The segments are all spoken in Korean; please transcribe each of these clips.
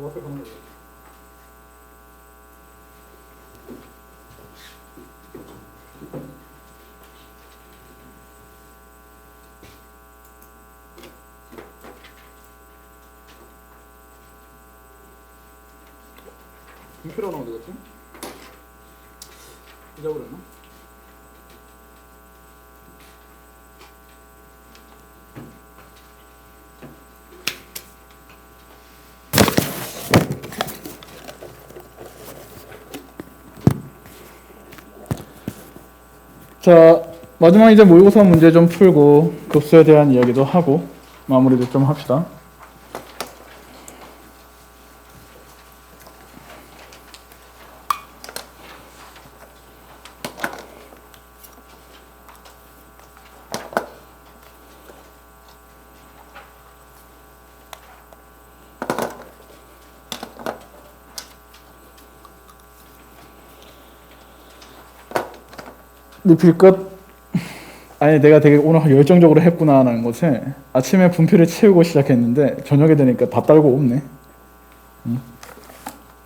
작업해 보는 거죠. 분필하나 어디 갔지? 잊어버렸나? 자, 마지막 이제 모의고사 문제 좀 풀고 급수에 대한 이야기도 하고 마무리도 좀 합시다. 리필 끝. 아니 내가 되게 오늘 열정적으로 했구나라는 것에 아침에 분필을 채우고 시작했는데 저녁에 되니까 다 딸고 없네.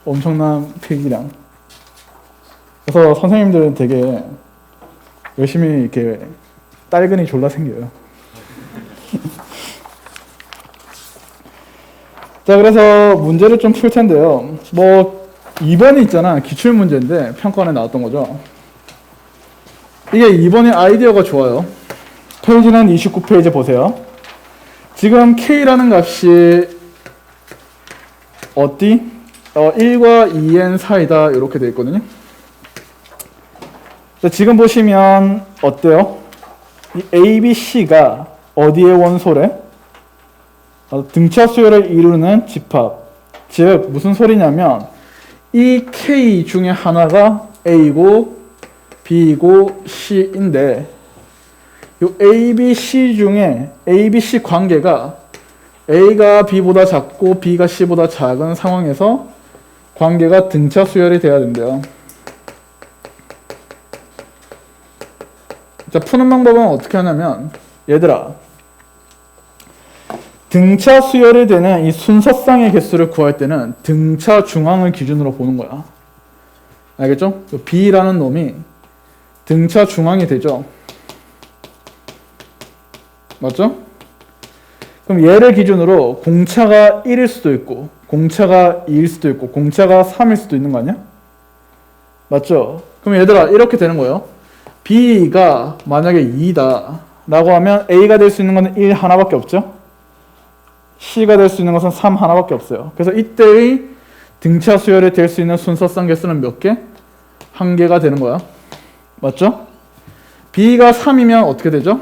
엄청난 필기량. 그래서 선생님들은 되게 열심히 이렇게 딸근이 졸라 생겨요. 자, 그래서 문제를 좀 풀 텐데요. 뭐 2번이 있잖아. 기출문제인데 평가원에 나왔던 거죠. 이게 2번의 아이디어가 좋아요. 페이지는 29페이지 보세요. 지금 K라는 값이 어디? 1과 2n 사이다 이렇게 되어 있거든요. 자, 지금 보시면 어때요? 이 A, B, C가 어디의 원소래? 등차 수열을 이루는 집합. 즉 무슨 소리냐면 이 K 중에 하나가 A고 B이고 C인데 이 A, B, C 중에 A, B, C 관계가 A가 B보다 작고 B가 C보다 작은 상황에서 관계가 등차 수열이 돼야 된대요. 자, 푸는 방법은 어떻게 하냐면 얘들아 등차 수열이 되는 이 순서쌍의 개수를 구할 때는 등차 중앙을 기준으로 보는 거야. 알겠죠? B라는 놈이 등차 중앙이 되죠. 맞죠? 그럼 얘를 기준으로 공차가 1일 수도 있고 공차가 2일 수도 있고 공차가 3일 수도 있는 거 아니야? 맞죠? 그럼 얘들아 이렇게 되는 거예요. B가 만약에 2다 라고 하면 A가 될 수 있는 것은 1 하나밖에 없죠? C가 될 수 있는 것은 3 하나밖에 없어요. 그래서 이때의 등차 수열이 될 수 있는 순서쌍 개수는 몇 개? 1개가 되는 거야. 맞죠? B가 3이면 어떻게 되죠?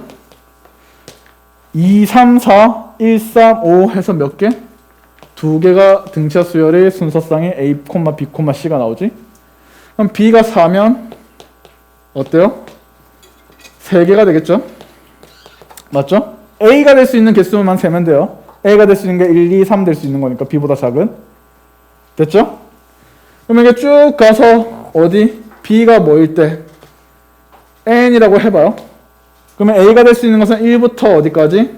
2, 3, 4, 1, 3, 5 해서 몇 개? 2개가 등차 수열의 순서쌍이 A, B, C가 나오지? 그럼 B가 4면 어때요? 3개가 되겠죠? 맞죠? A가 될 수 있는 개수만 세면 돼요. A가 될 수 있는 게 1, 2, 3 될 수 있는 거니까 B보다 작은. 됐죠? 그럼 이게 쭉 가서 어디? B가 뭐일 때? n이라고 해봐요. 그러면 A가 될 수 있는 것은 1부터 어디까지?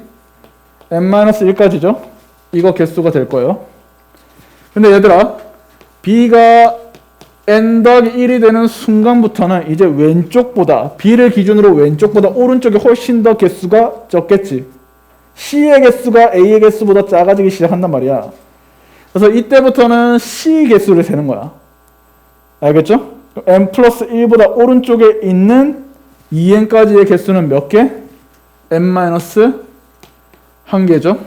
n-1까지죠? 이거 개수가 될 거예요. 근데 얘들아 B가 n 더하기 1이 되는 순간부터는 이제 왼쪽보다 B를 기준으로 왼쪽보다 오른쪽이 훨씬 더 개수가 적겠지. C의 개수가 A의 개수보다 작아지기 시작한단 말이야. 그래서 이때부터는 C 개수를 세는 거야. 알겠죠? n 플러스 1보다 오른쪽에 있는 2n까지의 개수는 몇 개? n-1개죠.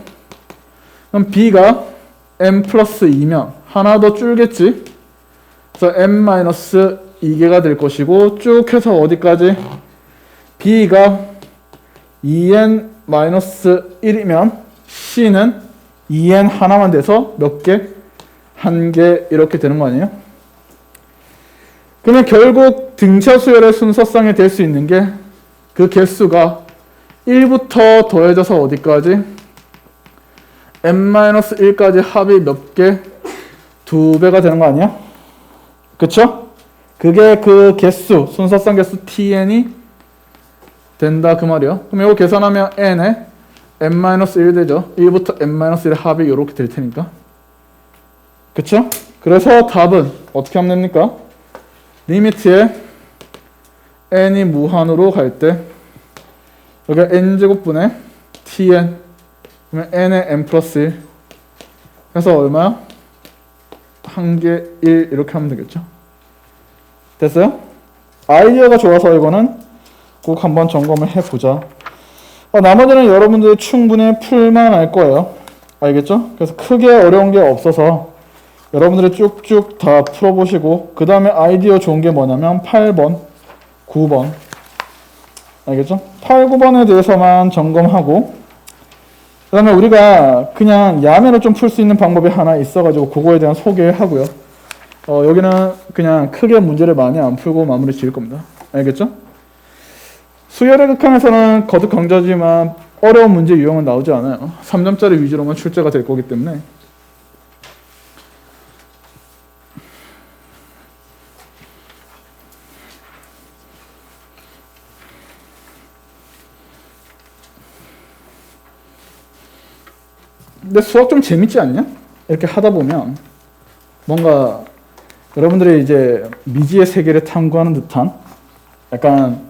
그럼 B가 n 플러스 2면 하나 더 줄겠지. 그래서 n-2개가 될 것이고 쭉 해서 어디까지? B가 2n-1이면 C는 2n 하나만 돼서 몇 개? 1개 이렇게 되는 거 아니에요? 그러면 결국 등차 수열의 순서쌍이 될 수 있는 게 그 개수가 1부터 더해져서 어디까지? n-1까지 합이 몇 개? 2배가 되는 거 아니야? 그쵸? 그게 그 개수, 순서쌍 개수 tn이 된다 그 말이요. 그럼 이거 계산하면 n에 n-1 되죠. 1부터 n-1의 합이 이렇게 될 테니까. 그쵸? 그래서 답은 어떻게 하면 됩니까? 리미트에 n이 무한으로 갈 때 여기 n제곱분의 tn 그러면 n의 n 플러스 1 해서 얼마야? 1개 1 이렇게 하면 되겠죠? 됐어요? 아이디어가 좋아서 이거는 꼭 한번 점검을 해보자. 나머지는 여러분들이 충분히 풀만 할 거예요. 알겠죠? 그래서 크게 어려운 게 없어서 여러분들이 쭉쭉 다 풀어보시고 그 다음에 아이디어 좋은 게 뭐냐면 8번, 9번 알겠죠? 8, 9번에 대해서만 점검하고 그 다음에 우리가 그냥 야매로 좀 풀 수 있는 방법이 하나 있어가지고 그거에 대한 소개를 하고요. 여기는 그냥 크게 문제를 많이 안 풀고 마무리 지을 겁니다. 알겠죠? 수열의 극한에서는 거듭 강조하지만 어려운 문제 유형은 나오지 않아요. 3점짜리 위주로만 출제가 될 거기 때문에 근데 수학 좀 재밌지 않냐? 이렇게 하다 보면 뭔가 여러분들이 이제 미지의 세계를 탐구하는 듯한 약간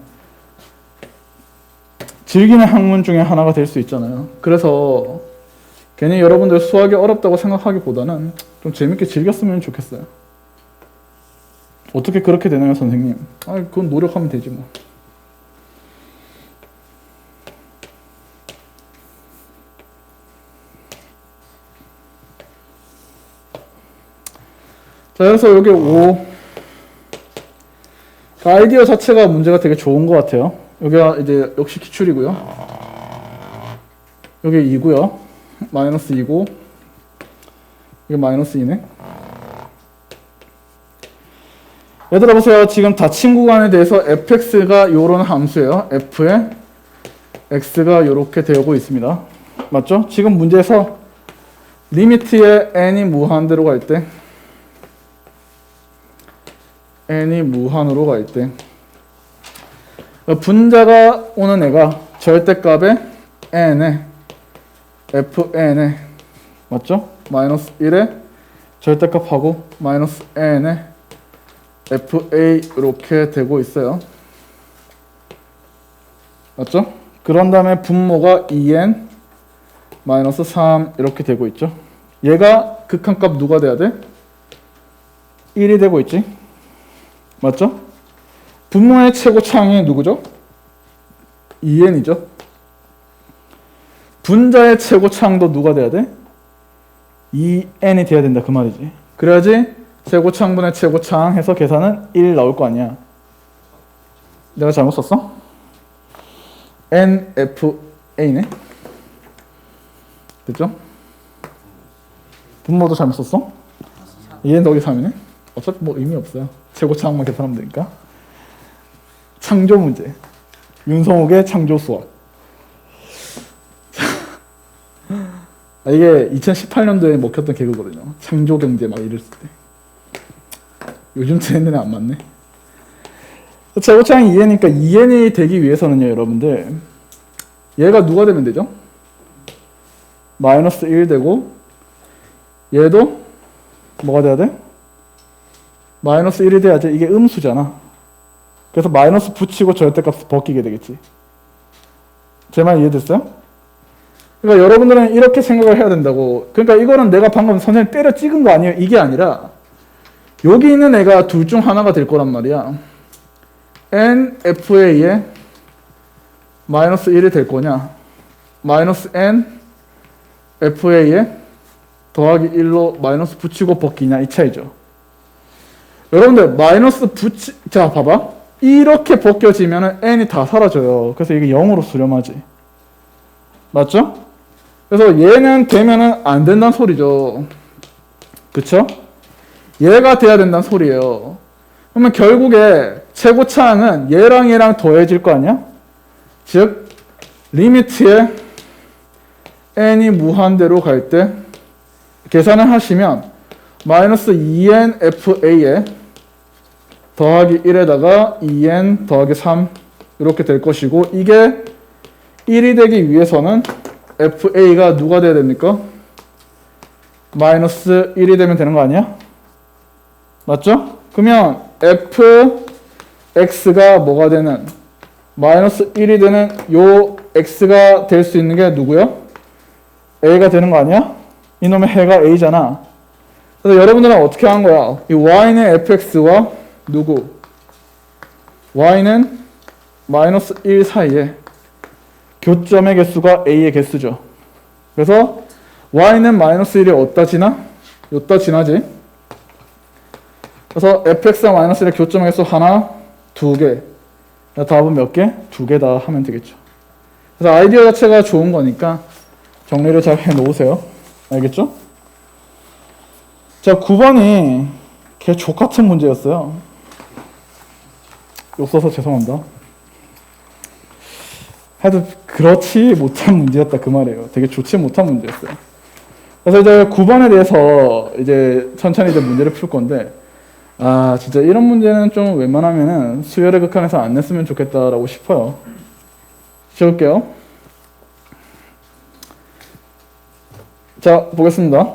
즐기는 학문 중에 하나가 될 수 있잖아요. 그래서 괜히 여러분들 수학이 어렵다고 생각하기보다는 좀 재밌게 즐겼으면 좋겠어요. 어떻게 그렇게 되나요, 선생님? 그건 노력하면 되지 뭐. 자, 그래서 여기 5. 아이디어 자체가 문제가 되게 좋은 것 같아요. 여기가 이제 역시 기출이고요. 여기 2고요. 마이너스 2고 이게 마이너스 2네. 얘들아 보세요. 지금 닫힌 구간에 대해서 fx가 요런 함수예요. f에 x가 요렇게 되고 있습니다. 맞죠? 지금 문제에서 리미트에 n이 무한대로 갈 때 n이 무한으로 갈 때 분자가 오는 애가 절대값에 n에 fn에 맞죠? 마이너스 1에 절대값하고 마이너스 n에 fa 이렇게 되고 있어요. 맞죠? 그런 다음에 분모가 2n 마이너스 3 이렇게 되고 있죠. 얘가 극한값 누가 돼야 돼? 1이 되고 있지. 맞죠? 분모의 최고차항이 누구죠? 2n이죠. 분자의 최고차항도 누가 돼야 돼? 2n이 돼야 된다 그 말이지. 그래야지 최고차항분의 최고차항 해서 계산은 1 나올 거 아니야. 내가 잘못 썼어? nfa네. 됐죠? 분모도 잘못 썼어? 2n 더하기 3이네. 어차피 뭐 의미 없어요. 최고차항만 계산하면 되니까. 창조 문제. 윤성욱의 창조 수학. 이게 2018년도에 먹혔던 개그거든요. 창조 경제 막 이랬을 때. 요즘 트렌드는 안 맞네. 최고차항이 2n이니까 2n이 되기 위해서는요, 여러분들. 얘가 누가 되면 되죠? 마이너스 1 되고 얘도 뭐가 돼야 돼? 마이너스 1이 돼야지. 이게 음수잖아. 그래서 마이너스 붙이고 절대값 벗기게 되겠지. 제 말 이해됐어요? 그러니까 여러분들은 이렇게 생각을 해야 된다고. 그러니까 이거는 내가 방금 선생님 때려 찍은 거 아니에요. 이게 아니라 여기 있는 애가 둘 중 하나가 될 거란 말이야. nfa에 마이너스 1이 될 거냐, 마이너스 n fa에 더하기 1로 마이너스 붙이고 벗기냐 이 차이죠. 여러분들 마이너스 자 봐봐. 이렇게 벗겨지면 n이 다 사라져요. 그래서 이게 0으로 수렴하지. 맞죠? 그래서 얘는 되면은 안 된다는 소리죠. 그쵸? 얘가 돼야 된다는 소리예요. 그러면 결국에 최고차항은 얘랑 얘랑 더해질 거 아니야? 즉 리미트에 n이 무한대로 갈 때 계산을 하시면 마이너스 2n fa에 더하기 1에다가 2n 더하기 3 이렇게 될 것이고, 이게 1이 되기 위해서는 fa가 누가 돼야 됩니까? 마이너스 1이 되면 되는 거 아니야? 맞죠? 그러면 fx가 뭐가 되는 마이너스 1이 되는 요 x가 될 수 있는 게 누구요? a가 되는 거 아니야? 이놈의 해가 a잖아. 그래서 여러분들은 어떻게 한 거야? 이 y는 fx와 누구? y는 마이너스 1 사이에 교점의 개수가 a의 개수죠. 그래서 y는 마이너스 1이 어디다 지나? 요따 지나지. 그래서 fx와 마이너스 1의 교점의 개수 하나, 두 개. 답은 몇 개? 두 개 다 하면 되겠죠. 그래서 아이디어 자체가 좋은 거니까 정리를 잘 해놓으세요. 알겠죠? 자, 9번이 개 족같은 문제였어요. 욕 써서 죄송합니다. 해도 그렇지 못한 문제였다 그 말이에요. 되게 좋지 못한 문제였어요. 그래서 이제 9번에 대해서 이제 천천히 이제 문제를 풀 건데, 아 진짜 이런 문제는 좀 웬만하면은 수열의 극한에서 안 냈으면 좋겠다라고 싶어요. 지울게요. 자, 보겠습니다.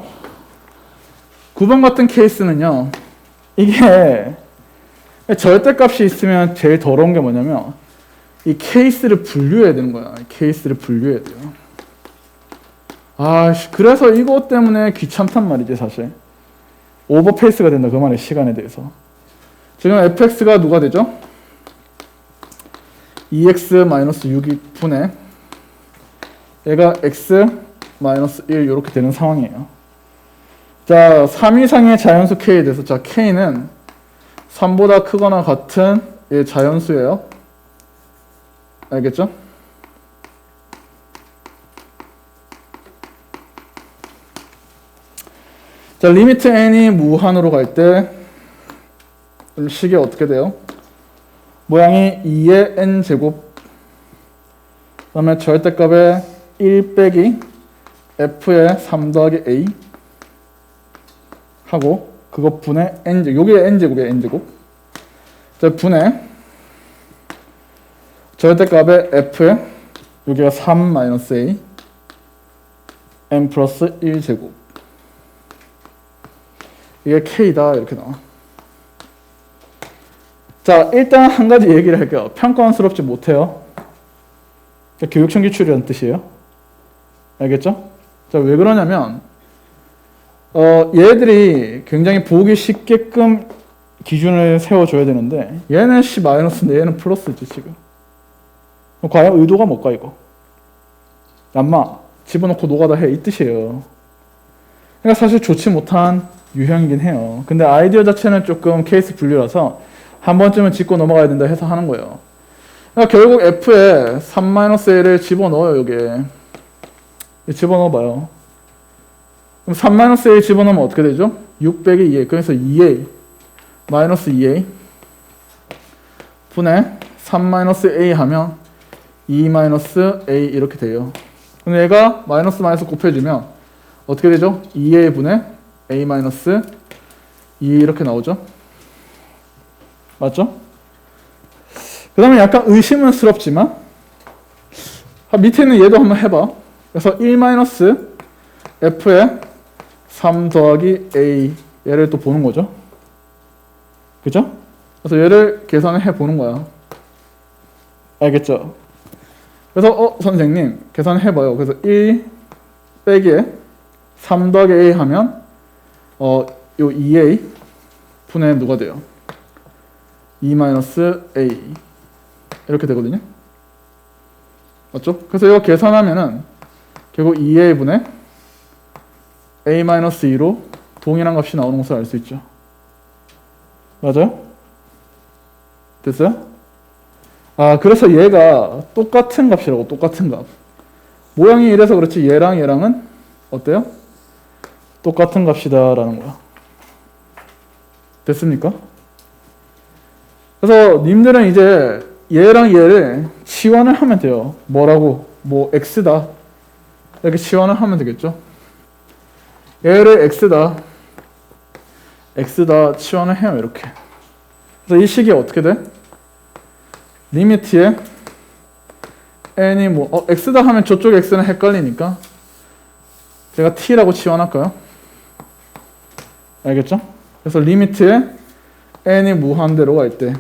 9번 같은 케이스는요, 이게 절대값이 있으면 제일 더러운 게 뭐냐면 이 케이스를 분류해야 되는 거야. 케이스를 분류해야 돼요. 아, 그래서 이것 때문에 귀찮단 말이지 사실. 오버페이스가 된다 그 말이에요. 시간에 대해서. 지금 fx가 누가 되죠? 2x-6이 분의 얘가 x-1 이렇게 되는 상황이에요. 자, 3 이상의 자연수 k에 대해서, 자 k는 3보다 크거나 같은 자연수예요. 알겠죠? 자, 리미트 n이 무한으로 갈 때 식이 어떻게 돼요? 모양이 2의 n제곱, 그 다음에 절대값에 1 빼기 f의 3 더하기 a 하고 그것 분의 n제곱, 요게 n제곱이에요. n제곱. 자, 분의 절대값에 f에 여기가 3 마이너스 a n 플러스 1제곱, 이게 k다 이렇게 나와. 자, 일단 한 가지 얘기를 할게요. 평가원스럽지 못해요. 교육청 기출이라는 뜻이에요. 알겠죠? 자, 왜 그러냐면 얘들이 굉장히 보기 쉽게끔 기준을 세워줘야 되는데 얘는 C 마이너스인데 얘는 플러스지 지금. 과연 의도가 뭘까 이거? 얌마 집어넣고 노가다 해 이 뜻이에요. 그러니까 사실 좋지 못한 유형이긴 해요. 근데 아이디어 자체는 조금 케이스 분류라서 한 번쯤은 짚고 넘어가야 된다 해서 하는 거예요. 그러니까 결국 F에 3-A를 집어넣어요. 여기에 집어넣어봐요. 그럼 3-A 집어넣으면 어떻게 되죠? 6 빼기 2A, 그래서 2A 마이너스 2A 분의 3-A 하면 2-A 이렇게 돼요. 근데 얘가 마이너스 마이너스 곱해주면 어떻게 되죠? 2A 분의 A 마이너스 2 이렇게 나오죠? 맞죠? 그 다음에 약간 의심스럽지만 밑에 있는 얘도 한번 해봐. 그래서 1 마이너스 F에 3 더하기 A 얘를 또 보는 거죠. 그죠? 그래서 얘를 계산을 해보는 거야. 알겠죠? 그래서 선생님 계산해봐요. 그래서 1 빼기에 3 더하기 A 하면 요 2A 분의 누가 돼요? 2-A 이렇게 되거든요. 맞죠? 그래서 이거 계산하면은 결국 2A 분의 A-2로 동일한 값이 나오는 것을 알 수 있죠. 맞아요? 됐어요? 아, 그래서 얘가 똑같은 값이라고. 똑같은 값. 모양이 이래서 그렇지 얘랑 얘랑은 어때요? 똑같은 값이다 라는 거야. 됐습니까? 그래서 님들은 이제 얘랑 얘를 치환을 하면 돼요. 뭐라고? 뭐 x다 이렇게 치환을 하면 되겠죠. 얘를 x다 치환을 해요. 이렇게. 그래서 이 식이 어떻게 돼? 리미트에 n이 뭐 x다 하면 저쪽 x는 헷갈리니까 제가 t라고 치환할까요? 알겠죠? 그래서 리미트에 n이 무한대로 갈 때,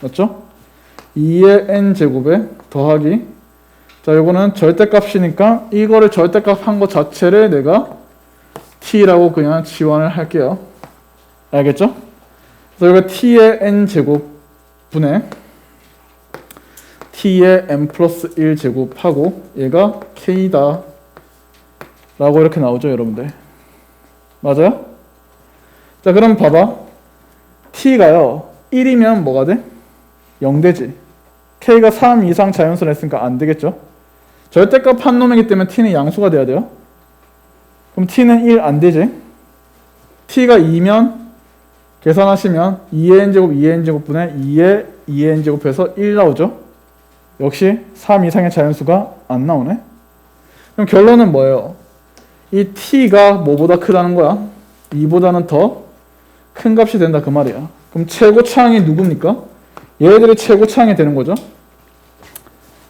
맞죠? 2의 n 제곱에 더하기, 자, 요거는 절대값이니까 이거를 절대값 한 거 자체를 내가 t라고 그냥 지원을 할게요. 알겠죠? 그래서 여기가 t의 n 제곱분의 t의 n 플러스 1 제곱하고 얘가 k다 라고 이렇게 나오죠, 여러분들. 맞아요? 자, 그럼 봐봐. t가요 1이면 뭐가 돼? 0 되지. k가 3 이상 자연수를 했으니까 안 되겠죠? 절대값 한 놈이기 때문에 t는 양수가 돼야 돼요. 그럼 t는 1 안 되지. t가 2면 계산하시면 2의 n제곱 2의 n제곱분의 2의 2의 n제곱해서 1 나오죠. 역시 3 이상의 자연수가 안 나오네. 그럼 결론은 뭐예요? 이 t가 뭐보다 크다는 거야? 2보다는 더 큰 값이 된다 그 말이야. 그럼 최고차항이 누굽니까? 얘들이 최고차항이 되는 거죠.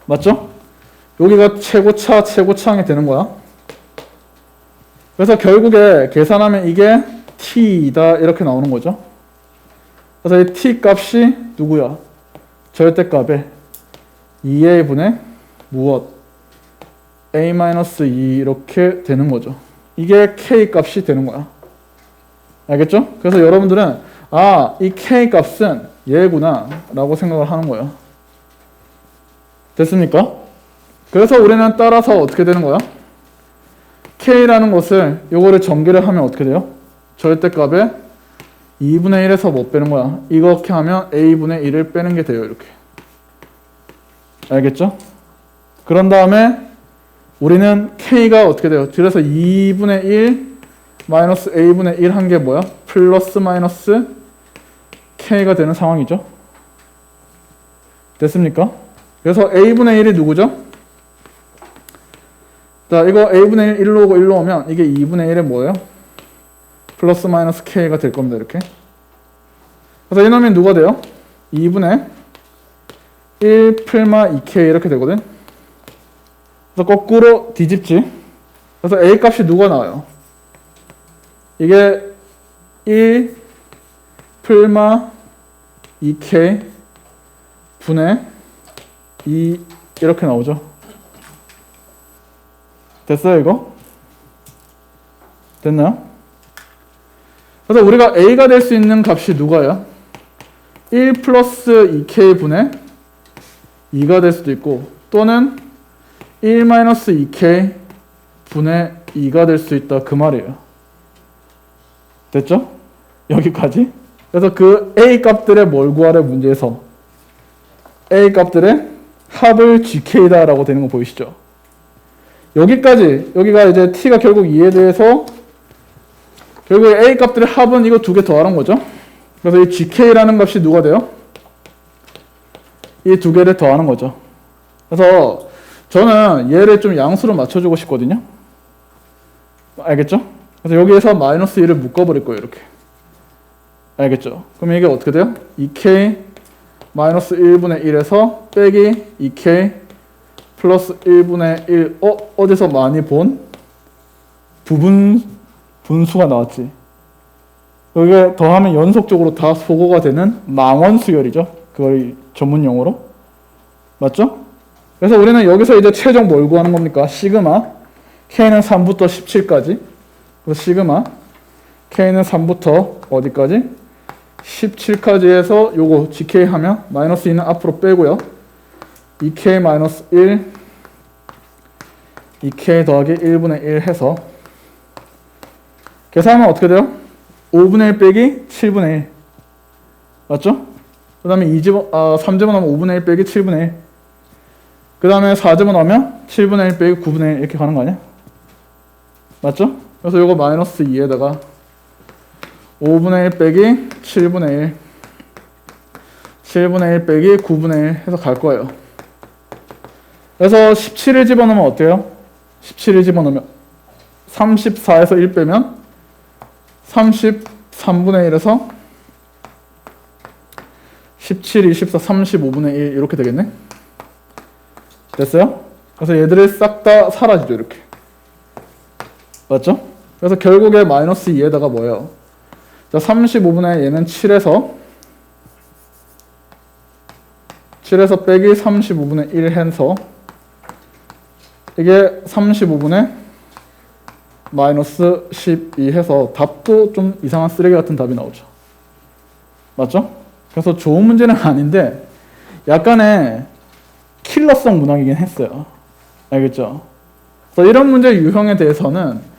맞죠? 여기가 최고차항이 되는 거야. 그래서 결국에 계산하면 이게 t이다 이렇게 나오는 거죠. 그래서 이 t 값이 누구야? 절대값에 2a 분의 무엇? a-2 이렇게 되는 거죠. 이게 k 값이 되는 거야. 알겠죠? 그래서 여러분들은 아, 이 k 값은 얘구나 라고 생각을 하는 거예요. 됐습니까? 그래서 우리는 따라서 어떻게 되는 거야? k라는 것을 요거를 전개를 하면 어떻게 돼요? 절대값에 2분의 1에서 뭐 빼는 거야? 이렇게 하면 a분의 1을 빼는 게 돼요. 이렇게. 알겠죠? 그런 다음에 우리는 k가 어떻게 돼요? 그래서 2분의 1 마이너스 a분의 1 한 게 뭐야? 플러스 마이너스 k가 되는 상황이죠. 됐습니까? 그래서 a분의 1이 누구죠? 자, 이거 a분의 1 1로 오고 1로 오면 이게 2분의 1의 뭐예요? 플러스 마이너스 k가 될 겁니다. 이렇게. 그래서 이놈이 누가 돼요? 2분의 1 풀마 2k 이렇게 되거든. 그래서 거꾸로 뒤집지. 그래서 a 값이 누가 나와요? 이게 1 풀마 2k 분의 2 이렇게 나오죠. 됐어요, 이거? 됐나요? 그래서 우리가 a가 될 수 있는 값이 누가요? 1 플러스 2k 분의 2가 될 수도 있고 또는 1 마이너스 2k 분의 2가 될 수 있다 그 말이에요. 됐죠? 여기까지. 그래서 그 a 값들의 뭘 구하래 문제에서 a 값들의 합을 gk다 라고 되는 거 보이시죠? 여기까지. 여기가 이제 t가 결국 2에 대해서 결국 a 값들의 합은 이거 두 개 더하는 거죠. 그래서 이 gk라는 값이 누가 돼요? 이 두 개를 더하는 거죠. 그래서 저는 얘를 좀 양수로 맞춰주고 싶거든요. 알겠죠? 그래서 여기에서 마이너스 1을 묶어버릴 거예요. 이렇게. 알겠죠? 그럼 이게 어떻게 돼요? 2k 마이너스 1분의 1에서 빼기 2k 플러스 1분의 1. 어디서 많이 본 분수가 나왔지. 여기에 더하면 연속적으로 다 소거가 되는 망원수열이죠. 그걸 전문 용어로. 맞죠? 그래서 우리는 여기서 이제 최종 뭘 구하는 겁니까? 시그마 k는 3부터 17까지. 그래서 시그마 k는 3부터 어디까지? 17까지 해서 요거 gk 하면 마이너스 2는 앞으로 빼고요. 2k 마이너스 1 2k 더하기 1분의 1 해서 계산하면 어떻게 돼요? 5분의 1 빼기 7분의 1 맞죠? 그 다음에 3제곱 넣으면 5분의 1 빼기 7분의 1 그 다음에 4제곱 넣으면 7분의 1 빼기 9분의 1 이렇게 가는 거 아니야? 맞죠? 그래서 요거 마이너스 2에다가 5분의 1 빼기 7분의 1 7분의 1 빼기 9분의 1 해서 갈 거예요. 그래서 17을 집어넣으면 어때요? 17을 집어넣으면 34에서 1 빼면 33분의 1에서 17, 24, 35분의 1 이렇게 되겠네? 됐어요? 그래서 얘들이 싹 다 사라지죠. 이렇게. 맞죠? 그래서 결국에 마이너스 2에다가 뭐예요? 자, 35분의 얘는 7에서 빼기 35분의 1 해서 이게 35분의 마이너스 12 해서 답도 좀 이상한 쓰레기 같은 답이 나오죠. 맞죠? 그래서 좋은 문제는 아닌데 약간의 킬러성 문항이긴 했어요. 알겠죠? 그래서 이런 문제 유형에 대해서는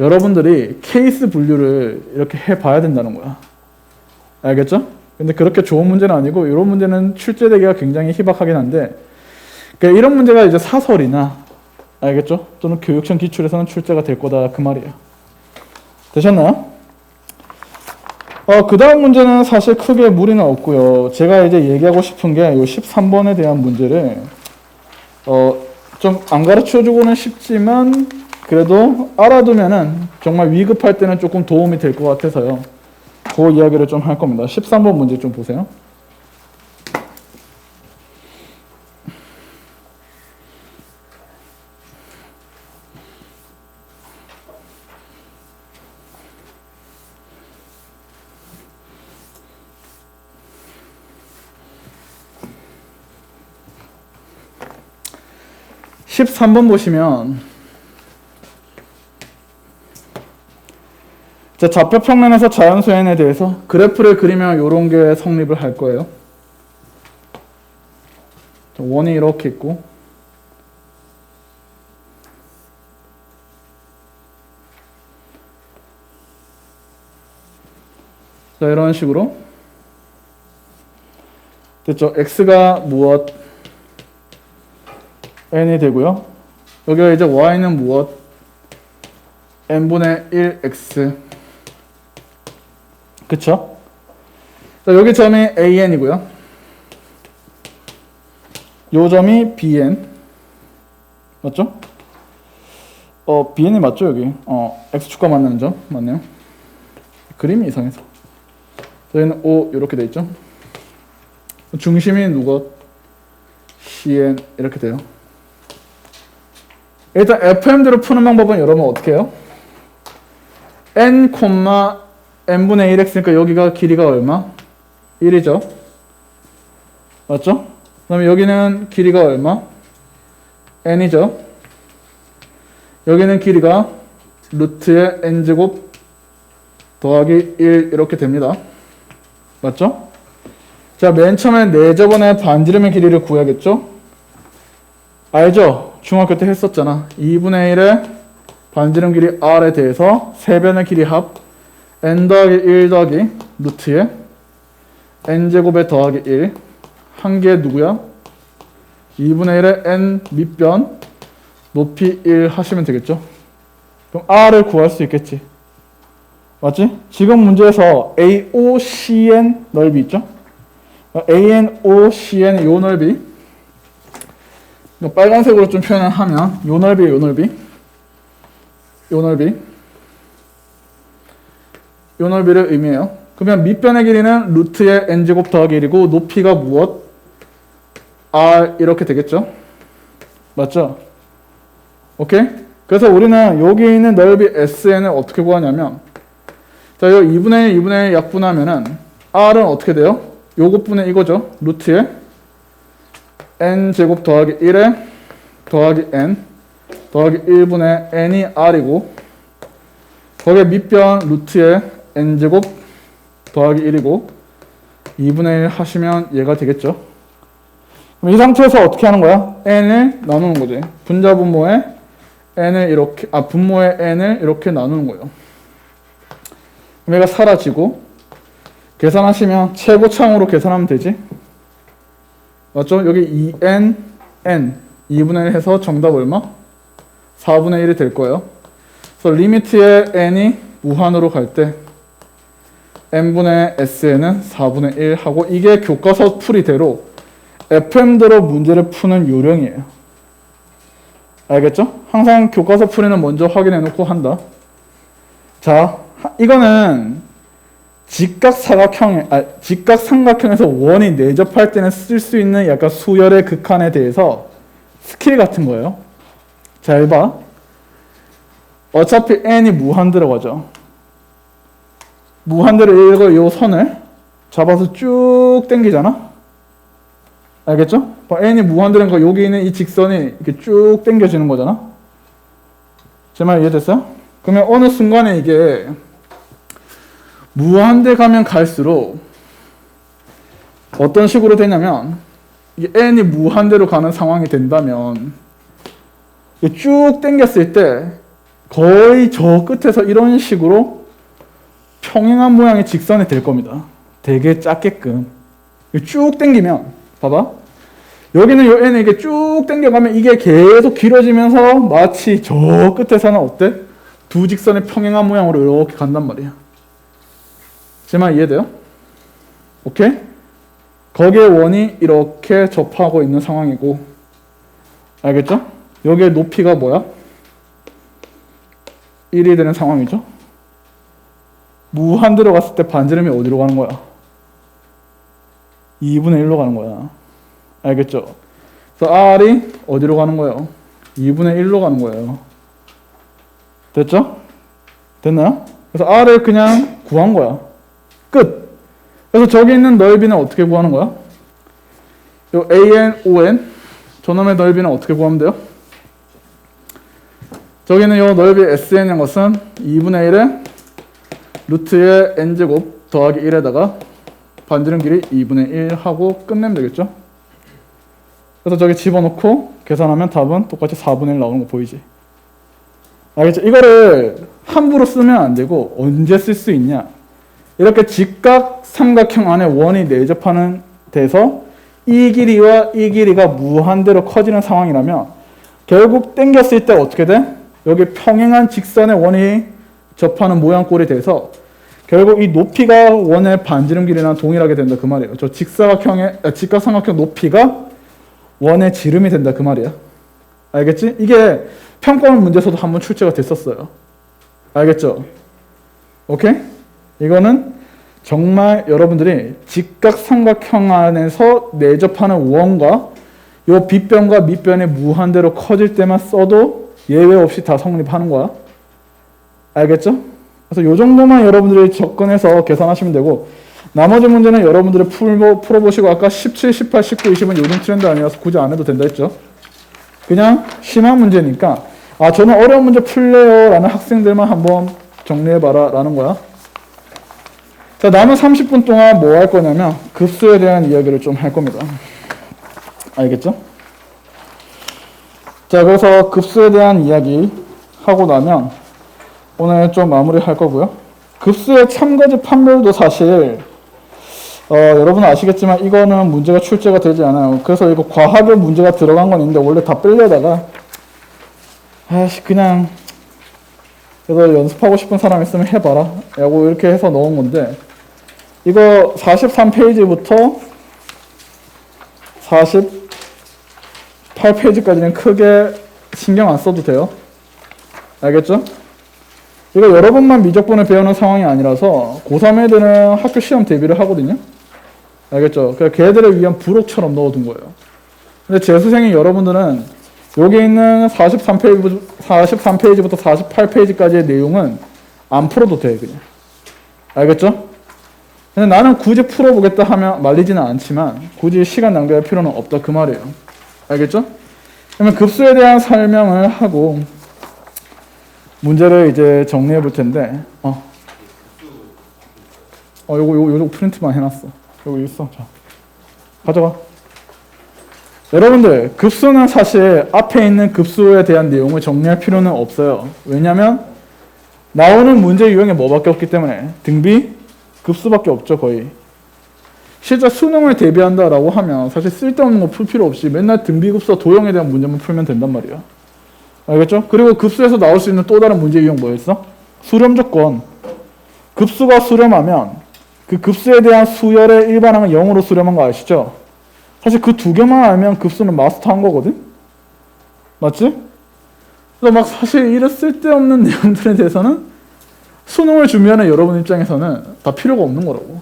여러분들이 케이스 분류를 이렇게 해봐야 된다는 거야. 알겠죠? 근데 그렇게 좋은 문제는 아니고 이런 문제는 출제되기가 굉장히 희박하긴 한데 그러니까 이런 문제가 이제 사설이나 알겠죠? 또는 교육청 기출에서는 출제가 될 거다 그 말이에요. 되셨나요? 그 다음 문제는 사실 크게 무리는 없고요. 제가 이제 얘기하고 싶은 게 이 13번에 대한 문제를 좀 안 가르쳐주고는 싶지만 그래도 알아두면은 정말 위급할 때는 조금 도움이 될 것 같아서요. 그 이야기를 좀 할 겁니다. 13번 문제 좀 보세요. (13번) 보시면 자, 좌표 평면에서 자연수 n에 대해서 그래프를 그리면 이런 게 성립을 할 거예요. 원이 이렇게 있고 자, 이런 식으로 됐죠. x가 무엇 n이 되고요. 여기가 이제 y는 무엇 n분의 1x 그쵸? 자, 여기 점이 an이고요. 요 점이 bn 맞죠? bn이 맞죠 여기? x축과 만나는 점 맞네요. 그림이 이상해서 저희는 O 이렇게 돼 있죠. 중심이 누가 cn 이렇게 돼요. 일단 FM대로 푸는 방법은 여러분 어떻게 해요? n, n분의 1x니까 여기가 길이가 얼마? 1이죠. 맞죠? 그 다음에 여기는 길이가 얼마? n이죠. 여기는 길이가 루트의 n제곱 더하기 1 이렇게 됩니다. 맞죠? 자, 맨 처음에 내저번에 반지름의 길이를 구해야겠죠? 알죠? 중학교 때 했었잖아. 2분의 1의 반지름 길이 r에 대해서 세변의 길이 합 n 더하기 1 더하기 루트의 n제곱에 더하기 1 한 개 누구야? 2분의 1의 n 밑변 높이 1 하시면 되겠죠? 그럼 r을 구할 수 있겠지. 맞지? 지금 문제에서 AOCN 넓이 있죠? ANOCN 요 넓이 빨간색으로 좀 표현을 하면 요 넓이 요 넓이 요 넓이 요 넓이를 의미해요. 그러면 밑변의 길이는 루트의 n제곱 더하기 1이고 높이가 무엇? r 이렇게 되겠죠? 맞죠? 오케이? 그래서 우리는 여기 있는 넓이 SN을 어떻게 구하냐면 자, 요 2분의 1, 2분의 1 약분하면은 r은 어떻게 돼요? 요것분의 이거죠. 루트에 n제곱 더하기 1에 더하기 n 더하기 1분의 n이 r이고 거기에 밑변 루트에 n제곱 더하기 1이고 2분의 1 하시면 얘가 되겠죠. 그럼 이 상태에서 어떻게 하는 거야? n을 나누는 거지. 분자 분모에 n을 이렇게 분모에 n을 이렇게 나누는 거예요. 그럼 얘가 사라지고 계산하시면 최고창으로 계산하면 되지. 맞죠? 여기 2n, n 2분의 1 해서 정답 얼마? 4분의 1이 될 거예요. 그래서 리미트의 n이 무한으로 갈 때 n분의 sn은 4분의 1 하고 이게 교과서 풀이대로 FM대로 문제를 푸는 요령이에요. 알겠죠? 항상 교과서 풀이는 먼저 확인해 놓고 한다. 자, 이거는 직각삼각형에서 원이 내접할 때는 쓸 수 있는 약간 수열의 극한에 대해서 스킬 같은 거예요. 잘 봐. 어차피 n이 무한 들어가죠. 무한대로 이거 요 선을 잡아서 쭉 당기잖아. 알겠죠? n이 무한대라는 거 여기 있는 이 직선이 이렇게 쭉 당겨지는 거잖아. 제 말 이해됐어요? 그러면 어느 순간에 이게 무한대 가면 갈수록 어떤 식으로 되냐면 이게 n이 무한대로 가는 상황이 된다면 쭉 당겼을 때 거의 저 끝에서 이런 식으로 평행한 모양의 직선이 될 겁니다. 되게 작게끔 쭉 당기면 봐봐 여기는 요 n이 이게 쭉 당겨가면 이게 계속 길어지면서 마치 저 끝에서는 어때? 두 직선의 평행한 모양으로 이렇게 간단 말이야. 제 말 이해돼요? 오케이? 거기에 원이 이렇게 접하고 있는 상황이고 알겠죠? 여기에 높이가 뭐야? 1이 되는 상황이죠? 무한대로 갔을 때 반지름이 어디로 가는 거야? 2분의 1로 가는 거야. 알겠죠? 그래서 R이 어디로 가는 거예요? 2분의 1로 가는 거예요. 됐죠? 됐나요? 그래서 R을 그냥 구한 거야. 끝! 그래서 저기 있는 넓이는 어떻게 구하는 거야? 요 AN, ON 저놈의 넓이는 어떻게 구하면 돼요? 저기는 요 넓이 SN인 것은 2분의 1에 루트의 n제곱 더하기 1에다가 반지름 길이 2분의 1 하고 끝내면 되겠죠? 그래서 저기 집어넣고 계산하면 답은 똑같이 4분의 1 나오는 거 보이지? 알겠죠? 이거를 함부로 쓰면 안 되고 언제 쓸 수 있냐? 이렇게 직각 삼각형 안에 원이 내접하는 데서 이 길이와 이 길이가 무한대로 커지는 상황이라면 결국 당겼을 때 어떻게 돼? 여기 평행한 직선의 원이 접하는 모양꼴이 돼서 결국 이 높이가 원의 반지름 길이랑 동일하게 된다 그 말이에요. 저 직각삼각형 높이가 원의 지름이 된다 그 말이야. 알겠지? 이게 평가원 문제에서도 한번 출제가 됐었어요. 알겠죠? 오케이? 이거는 정말 여러분들이 직각삼각형 안에서 내접하는 원과 요 빗변과 밑변이 무한대로 커질 때만 써도 예외 없이 다 성립하는 거야. 알겠죠? 그래서 요 정도만 여러분들이 접근해서 계산하시면 되고 나머지 문제는 여러분들이 풀어보시고 아까 17, 18, 19, 20은 요즘 트렌드 아니라서 굳이 안 해도 된다 했죠. 그냥 심한 문제니까 아 저는 어려운 문제 풀래요 라는 학생들만 한번 정리해봐라 라는 거야. 자 남은 30분 동안 뭐 할 거냐면 급수에 대한 이야기를 좀 할 겁니다. 알겠죠? 자 그래서 급수에 대한 이야기 하고 나면 오늘 좀 마무리 할 거고요. 급수의 참거짓 판별도 사실 여러분 아시겠지만 이거는 문제가 출제가 되지 않아요. 그래서 이거 과학의 문제가 들어간 건 있는데 원래 다 빼려다가 그냥 그래서 연습하고 싶은 사람 있으면 해봐라 라고 이렇게 해서 넣은 건데 이거 43페이지부터 48페이지까지는 크게 신경 안 써도 돼요. 알겠죠? 이거 여러분만 미적분을 배우는 상황이 아니라서 고3 애들은 학교 시험 대비를 하거든요. 알겠죠? 그러니까 걔들을 위한 부록처럼 넣어둔 거예요. 근데 재수생인 여러분들은 여기 있는 43페이지부터 48페이지까지의 내용은 안 풀어도 돼 그냥. 알겠죠? 근데 나는 굳이 풀어보겠다 하면 말리지는 않지만 굳이 시간 낭비할 필요는 없다 그 말이에요. 알겠죠? 그러면 급수에 대한 설명을 하고 문제를 이제 정리해 볼 텐데 요거 프린트만 해놨어. 여기 있어. 자, 가져가. 여러분들 급수는 사실 앞에 있는 급수에 대한 내용을 정리할 필요는 없어요. 왜냐면 나오는 문제 유형이 뭐밖에 없기 때문에 등비, 급수밖에 없죠 거의. 실제 수능을 대비한다라고 하면 사실 쓸데없는 거 풀 필요 없이 맨날 등비급수와 도형에 대한 문제만 풀면 된단 말이야. 알겠죠? 그리고 급수에서 나올 수 있는 또 다른 문제 유형 뭐였어? 수렴 조건. 급수가 수렴하면 그 급수에 대한 수열의 일반항은 0으로 수렴한 거 아시죠? 사실 그 두 개만 알면 급수는 마스터한 거거든? 맞지? 그래서 막 사실 이런 쓸데없는 내용들에 대해서는 수능을 준비하는 여러분 입장에서는 다 필요가 없는 거라고.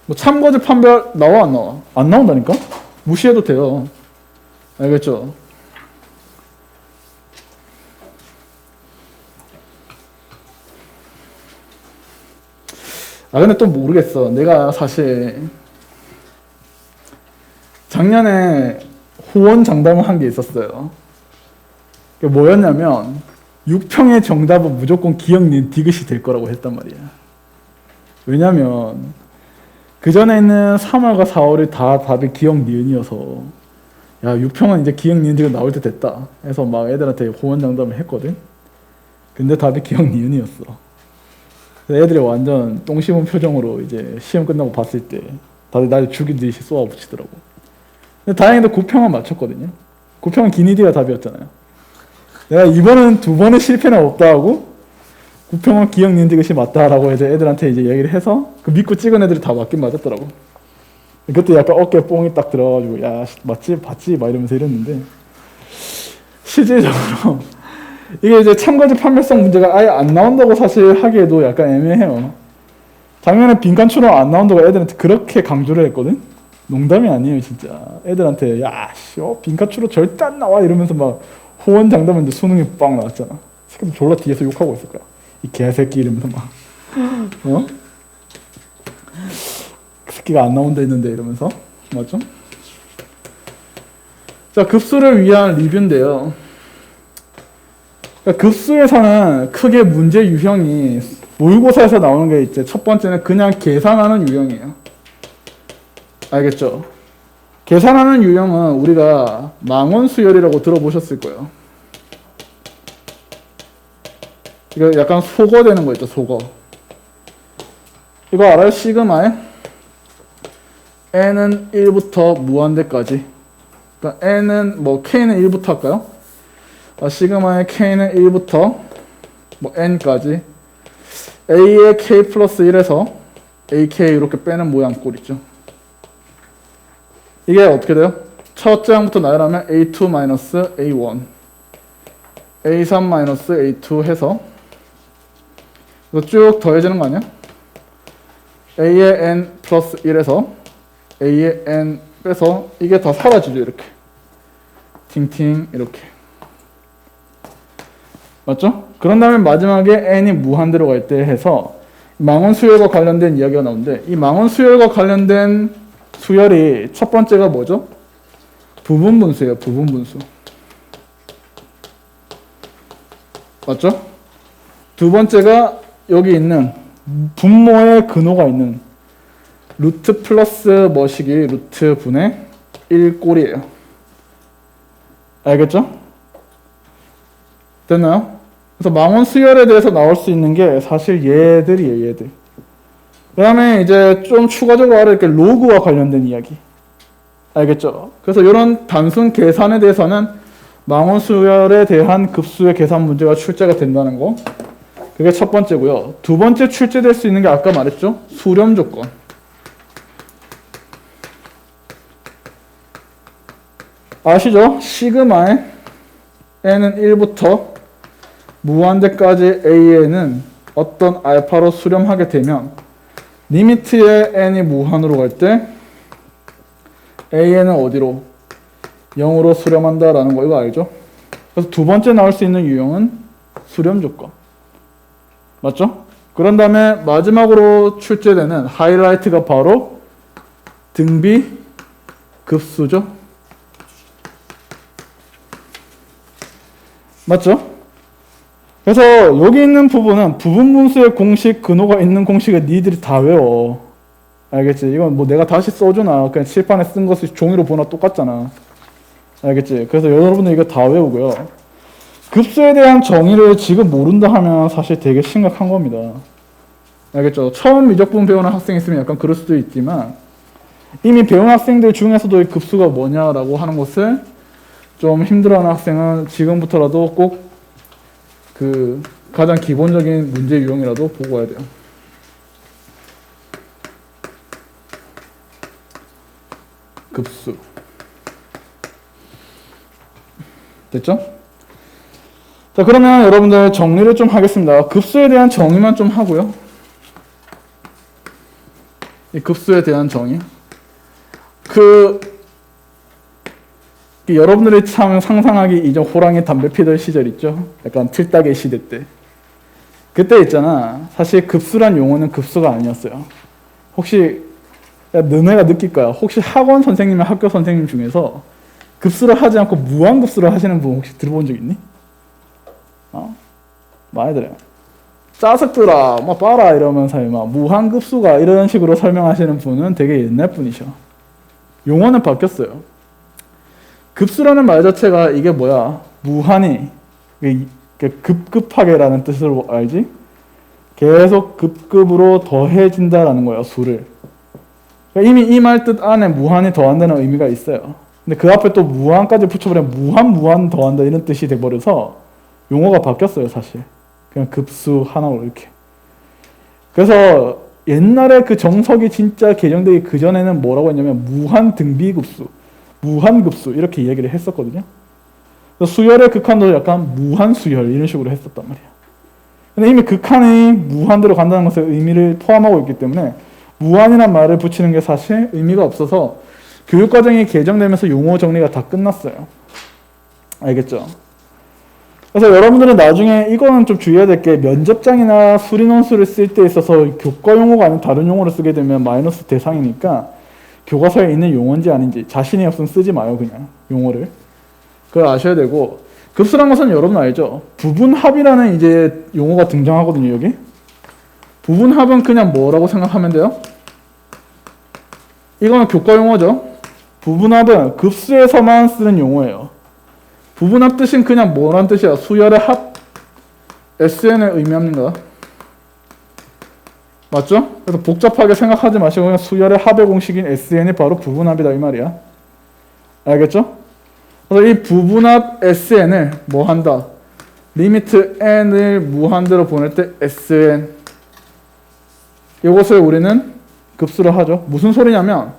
뭐 참거짓 판별 나와 안 나와? 안 나온다니까? 무시해도 돼요. 알겠죠? 아 근데 또 모르겠어. 내가 사실 작년에 후원 장담을 한 게 있었어요. 그게 뭐였냐면 6평의 정답은 무조건 기억 니은 디귿이 될 거라고 했단 말이야. 왜냐면 그전에 있는 3월과 4월이 다 답이 기억 니은이어서 야 6평은 이제 기억 니은 디귿 나올 때 됐다 해서 막 애들한테 후원 장담을 했거든. 근데 답이 기억 니은이었어. 그래서 애들이 완전 똥 씹은 표정으로 이제 시험 끝나고 봤을 때 다들 날 죽인 듯이 쏘아붙이더라고. 근데 다행히도 9평은 맞췄거든요. 9평은 기니디가 답이었잖아요. 내가 이번은 두 번의 실패는 없다 하고 9평은 기억 니은 디귿이 맞다라고 이제 애들한테 이제 얘기를 해서 그 믿고 찍은 애들이 다 맞긴 맞았더라고. 그때 약간 어깨에 뽕이 딱 들어가지고 야 맞지 봤지 막 이러면서 이랬는데 실질적으로 이게 이제 참가지 판별성 문제가 아예 안 나온다고 사실 하기에도 약간 애매해요. 작년에 빈칸 추론 안 나온다고 애들한테 그렇게 강조를 했거든. 농담이 아니에요 진짜. 애들한테 야 씨, 빈칸 추론 절대 안 나와 이러면서 막 호언 장담했는데 수능이 빵 나왔잖아. 새끼들 졸라 뒤에서 욕하고 있을 거야. 이 개새끼 이러면서 막 어? 그 새끼가 안 나온다 했는데 이러면서 맞죠? 자 급수를 위한 리뷰인데요. 그러니까 급수에서는 크게 문제 유형이 모의고사에서 나오는 게 있죠. 첫 번째는 그냥 계산하는 유형이에요. 알겠죠? 계산하는 유형은 우리가 망원수열이라고 들어보셨을 거예요. 이거 약간 속어 되는 거 있죠, 속어. 이거 알아요? 시그마에 n은 1부터 무한대까지. 그러니까 n은 뭐 k는 1부터 할까요? 시그마의 k는 1부터 뭐 n까지 a의 k 플러스 1에서 ak 이렇게 빼는 모양 꼴 있죠. 이게 어떻게 돼요? 첫째 항부터 나열하면 a2-a1 a3-a2 해서 이거 쭉 더해지는 거 아니야? a의 n 플러스 1에서 a의 n 빼서 이게 다 사라지죠. 이렇게 팅팅 이렇게 맞죠? 그런 다음에 마지막에 n이 무한대로 갈 때 해서 망원수열과 관련된 이야기가 나오는데 이 망원수열과 관련된 수열이 첫 번째가 뭐죠? 부분분수예요. 부분분수. 맞죠? 두 번째가 여기 있는 분모의 근호가 있는 루트 플러스 뭐시기 루트 분의 1꼴이에요. 알겠죠? 됐나요? 그래서 망원수열에 대해서 나올 수 있는 게 사실 얘들이에요. 얘들. 그 다음에 이제 좀 추가적으로 알아야 될 게 로그와 관련된 이야기. 알겠죠? 그래서 이런 단순 계산에 대해서는 망원수열에 대한 급수의 계산 문제가 출제가 된다는 거. 그게 첫 번째고요. 두 번째 출제될 수 있는 게 아까 말했죠? 수렴 조건. 아시죠? 시그마에 n은 1부터 무한대까지 a에는 어떤 알파로 수렴하게 되면 리미트에 n이 무한으로 갈 때 a에는 어디로? 0으로 수렴한다라는 거 이거 알죠? 그래서 두 번째 나올 수 있는 유형은 수렴 조건. 맞죠? 그런 다음에 마지막으로 출제되는 하이라이트가 바로 등비 급수죠. 맞죠? 그래서 여기 있는 부분은 부분분수의 공식, 근호가 있는 공식을 니들이 다 외워. 알겠지? 이건 뭐 내가 다시 써주나 그냥 칠판에 쓴 것을 종이로 보나 똑같잖아. 알겠지? 그래서 여러분들 이거 다 외우고요. 급수에 대한 정의를 지금 모른다 하면 사실 되게 심각한 겁니다. 알겠죠? 처음 미적분 배우는 학생이 있으면 약간 그럴 수도 있지만 이미 배운 학생들 중에서도 이 급수가 뭐냐라고 하는 것을 좀 힘들어하는 학생은 지금부터라도 꼭 그 가장 기본적인 문제 유형이라도 보고 와야 돼요. 급수. 됐죠? 자, 그러면 여러분들 정리를 좀 하겠습니다. 급수에 대한 정의만 좀 하고요. 이 급수에 대한 정의. 여러분들이 참 상상하기 이전 호랑이 담배 피던 시절 있죠? 약간 틀딱의 시대 때. 그때 있잖아. 사실 급수란 용어는 급수가 아니었어요. 혹시 너네가 느낄 거야. 혹시 학원 선생님이나 학교 선생님 중에서 급수를 하지 않고 무한급수를 하시는 분 혹시 들어본 적 있니? 많이 들어요. 짜석들아, 막 봐라 이러면서 막 무한급수가 이런 식으로 설명하시는 분은 되게 옛날 분이셔. 용어는 바뀌었어요. 급수라는 말 자체가 이게 뭐야? 무한히 급급하게라는 뜻으로 알지? 계속 급급으로 더해진다라는 거야, 수를. 그러니까 이미 이 말 뜻 안에 무한히 더한다는 의미가 있어요. 근데 그 앞에 또 무한까지 붙여버리면 무한 더한다 이런 뜻이 돼버려서 용어가 바뀌었어요, 사실. 그냥 급수 하나로 이렇게. 그래서 옛날에 그 정석이 진짜 개정되기 그 전에는 뭐라고 했냐면 무한 등비급수, 무한급수 이렇게 얘기를 했었거든요. 수열의 극한도 약간 무한수열 이런 식으로 했었단 말이야. 근데 이미 극한이 무한대로 간다는 것의 의미를 포함하고 있기 때문에 무한이라는 말을 붙이는 게 사실 의미가 없어서 교육과정이 개정되면서 용어 정리가 다 끝났어요. 알겠죠? 그래서 여러분들은 나중에 이거는 좀 주의해야 될 게 면접장이나 수리논술을 쓸 때 있어서 교과 용어가 아닌 다른 용어를 쓰게 되면 마이너스 대상이니까 교과서에 있는 용어인지 아닌지 자신이 없으면 쓰지 마요, 그냥 용어를. 그걸 아셔야 되고, 급수란 것은 여러분 알죠? 부분합이라는 이제 용어가 등장하거든요, 여기. 부분합은 그냥 뭐라고 생각하면 돼요? 이거는 교과 용어죠. 부분합은 급수에서만 쓰는 용어예요. 부분합 뜻은 그냥 뭐란 뜻이야? 수열의 합, SN을 의미합니다. 맞죠? 그래서 복잡하게 생각하지 마시고 그냥 수열의 합의 공식인 SN이 바로 부분합이다 이 말이야. 알겠죠? 그래서 이 부분합 SN을 뭐 한다? 리미트 n을 무한대로 보낼 때 SN 이것을 우리는 급수를 하죠. 무슨 소리냐면